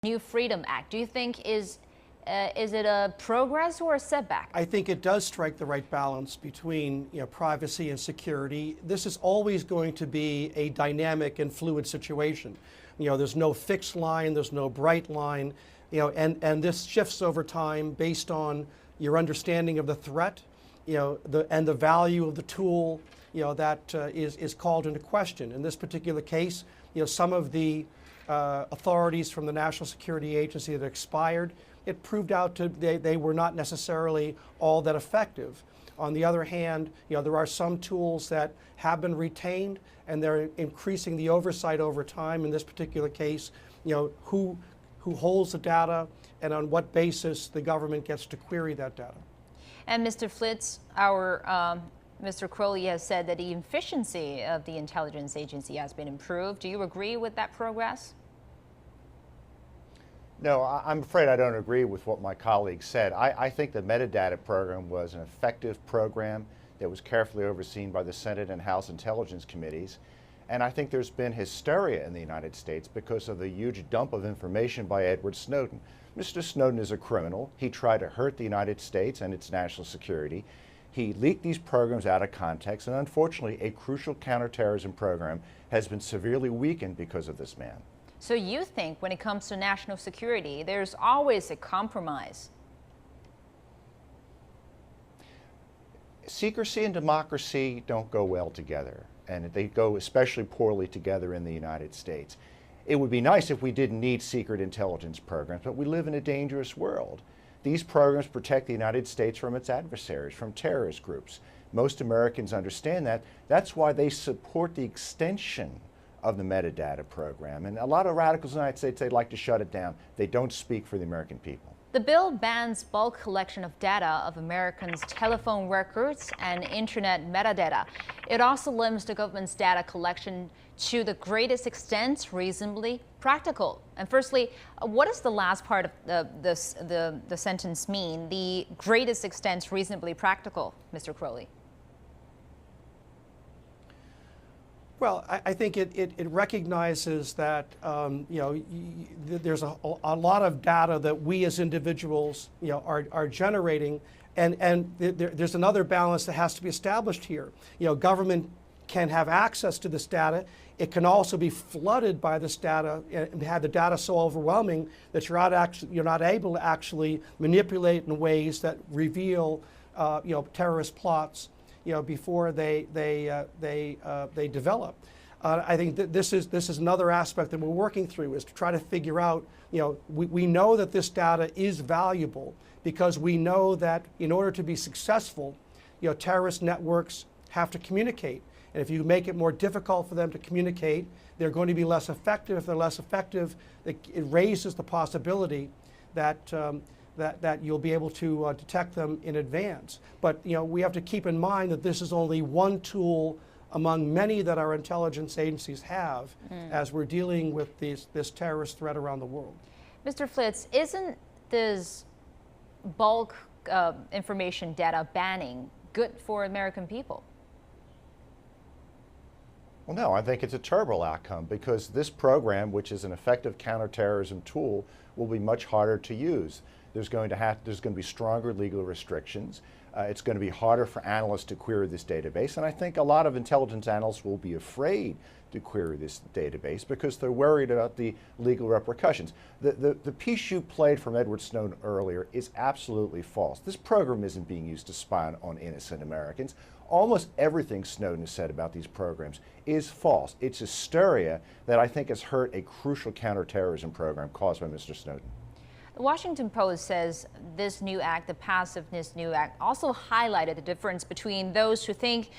New Freedom Act. Do you think is it a progress or a setback? I think it does strike the right balance between privacy and security. This is always going to be a dynamic and fluid situation. There's no fixed line, there's no bright line, and this shifts over time based on your understanding of the threat, and the value of the tool, that is called into question. In this particular case, some of the authorities from the National Security Agency that expired, it proved out they were not necessarily all that effective. On the other hand, there are some tools that have been retained, and they're increasing the oversight over time. In this particular case, who holds the data and on what basis the government gets to query that data. And Mr. Flitz, our Mr. Crowley has said that the efficiency of the intelligence agency has been improved. Do you agree with that progress? No, I'm afraid I don't agree with what my colleague said. I think the metadata program was an effective program that was carefully overseen by the Senate and House Intelligence Committees. And I think there's been hysteria in the United States because of the huge dump of information by Edward Snowden. Mr. Snowden is a criminal. He tried to hurt the United States and its national security. He leaked these programs out of context, and unfortunately, a crucial counterterrorism program has been severely weakened because of this man. So you think when it comes to national security, there's always a compromise? Secrecy and democracy don't go well together, and they go especially poorly together in the United States. It would be nice if we didn't need secret intelligence programs, but we live in a dangerous world. These programs protect the United States from its adversaries, from terrorist groups. Most Americans understand that. That's why they support the extension of the metadata program. And a lot of radicals in the United States, they'd like to shut it down. They don't speak for the American people. The bill bans bulk collection of data of Americans' telephone records and internet metadata. It also limits the government's data collection to the greatest extent reasonably practical. And firstly, what does the last part of the sentence mean? The greatest extent reasonably practical, Mr. Crowley? Well, I think it recognizes that there's a lot of data that we as individuals are generating, and there's another balance that has to be established here. Government can have access to this data. It can also be flooded by this data and have the data so overwhelming that you're not able to actually manipulate in ways that reveal terrorist plots before they develop. I think that this is another aspect that we're working through, is to try to figure out, we know that this data is valuable because we know that in order to be successful, terrorist networks have to communicate. And if you make it more difficult for them to communicate, they're going to be less effective. If they're less effective, it raises the possibility that that you'll be able to detect them in advance. But we have to keep in mind that this is only one tool among many that our intelligence agencies have as we're dealing with this terrorist threat around the world. Mr. Flitz, isn't this bulk information data banning good for American people? Well, no, I think it's a terrible outcome because this program, which is an effective counterterrorism tool, will be much harder to use. There's going to be stronger legal restrictions. It's going to be harder for analysts to query this database, and I think a lot of intelligence analysts will be afraid to query this database because they're worried about the legal repercussions. The piece you played from Edward Snowden earlier is absolutely false. This program isn't being used to spy on innocent Americans. Almost everything Snowden has said about these programs is false. It's hysteria that I think has hurt a crucial counterterrorism program caused by Mr. Snowden. The Washington Post says this new act, the Passiveness New Act, also highlighted the difference between those who think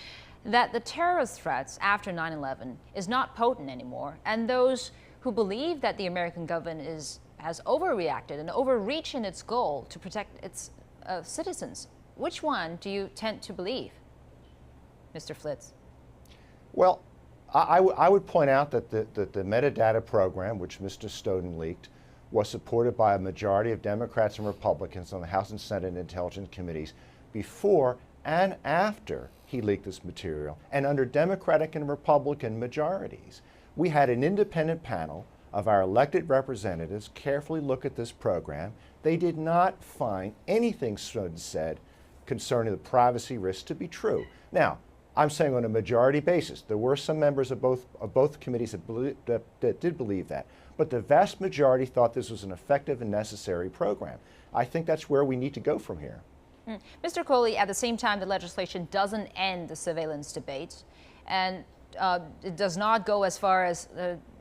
that the terrorist threats after 9/11 is not potent anymore and those who believe that the American government has overreacted and overreached in its goal to protect its citizens. Which one do you tend to believe, Mr. Flitz? Well, I would point out that the metadata program, which Mr. Snowden leaked, was supported by a majority of Democrats and Republicans on the House and Senate Intelligence Committees before and after he leaked this material, and under Democratic and Republican majorities. We had an independent panel of our elected representatives carefully look at this program. They did not find anything Snowden said concerning the privacy risks to be true. Now, I'm saying on a majority basis. There were some members of both committees that did believe that. But the vast majority thought this was an effective and necessary program. I think that's where we need to go from here. Mr. Crowley, at the same time, the legislation doesn't end the surveillance debate, and it does not go as far as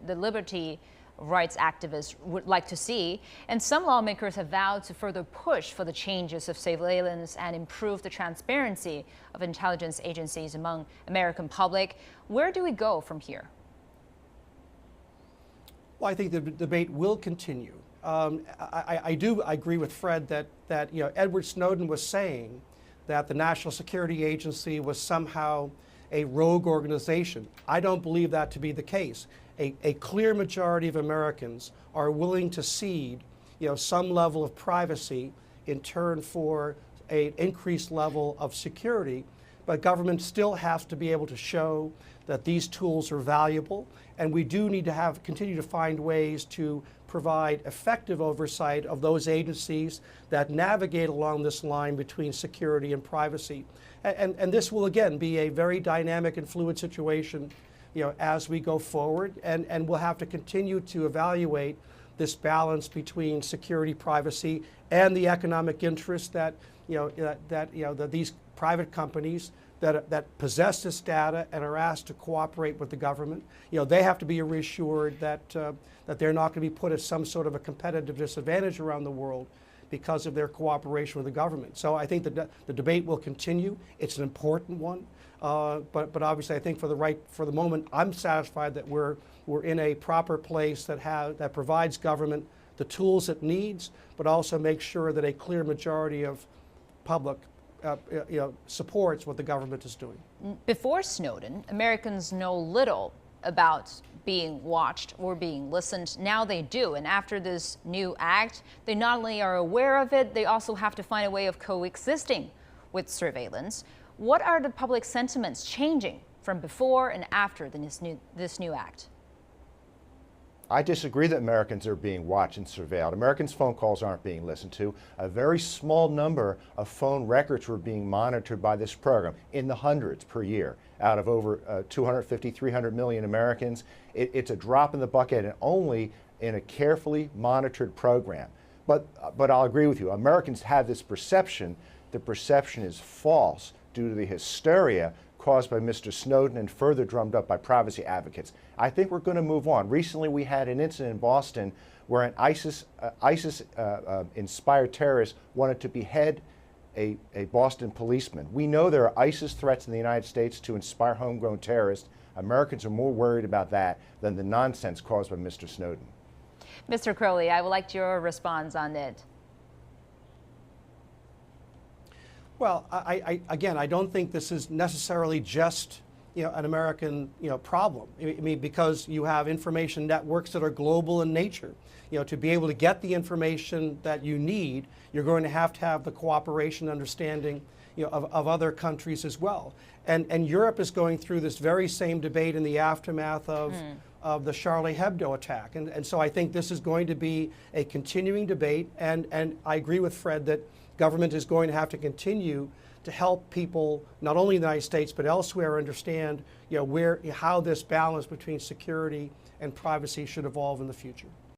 the liberty rights activists would like to see. And some lawmakers have vowed to further push for the changes of surveillance and improve the transparency of intelligence agencies among American public. Where do we go from here? Well, I think the debate will continue. I do agree with Fred that Edward Snowden was saying that the National Security Agency was somehow a rogue organization. I don't believe that to be the case. A clear majority of Americans are willing to cede, some level of privacy in turn for an increased level of security, but government still has to be able to show that these tools are valuable, and we do need to continue to find ways to provide effective oversight of those agencies that navigate along this line between security and privacy. And this will again be a very dynamic and fluid situation as we go forward, and we'll have to continue to evaluate this balance between security, privacy, and the economic interest that these private companies that possess this data and are asked to cooperate with the government, they have to be reassured that they're not going to be put at some sort of a competitive disadvantage around the world because of their cooperation with the government. So I think the debate will continue. It's an important one. But obviously, I think for the moment, I'm satisfied that we're in a proper place that provides government the tools it needs, but also makes sure that a clear majority of public supports what the government is doing. Before Snowden, Americans know little about being watched or being listened. Now they do, and after this new act, they not only are aware of it, they also have to find a way of coexisting with surveillance. What are the public sentiments changing from before and after this new act? I disagree that Americans are being watched and surveilled. Americans' phone calls aren't being listened to. A very small number of phone records were being monitored by this program, in the hundreds per year, out of over 250, 300 million Americans. It's a drop in the bucket, and only in a carefully monitored program. But I'll agree with you. Americans have this perception. The perception is false due to the hysteria caused by Mr. Snowden and further drummed up by privacy advocates. I think we're going to move on. Recently, we had an incident in Boston where an ISIS-inspired terrorist wanted to behead a Boston policeman. We know there are ISIS threats in the United States to inspire homegrown terrorists. Americans are more worried about that than the nonsense caused by Mr. Snowden. Mr. Crowley, I would like your response on it. Well, again, I don't think this is necessarily just an American problem. I mean, because you have information networks that are global in nature. To be able to get the information that you need, you're going to have the cooperation, understanding of other countries as well. And Europe is going through this very same debate in the aftermath of the Charlie Hebdo attack. And so I think this is going to be a continuing debate. And I agree with Fred that government is going to have to continue to help people, not only in the United States, but elsewhere, understand how this balance between security and privacy should evolve in the future.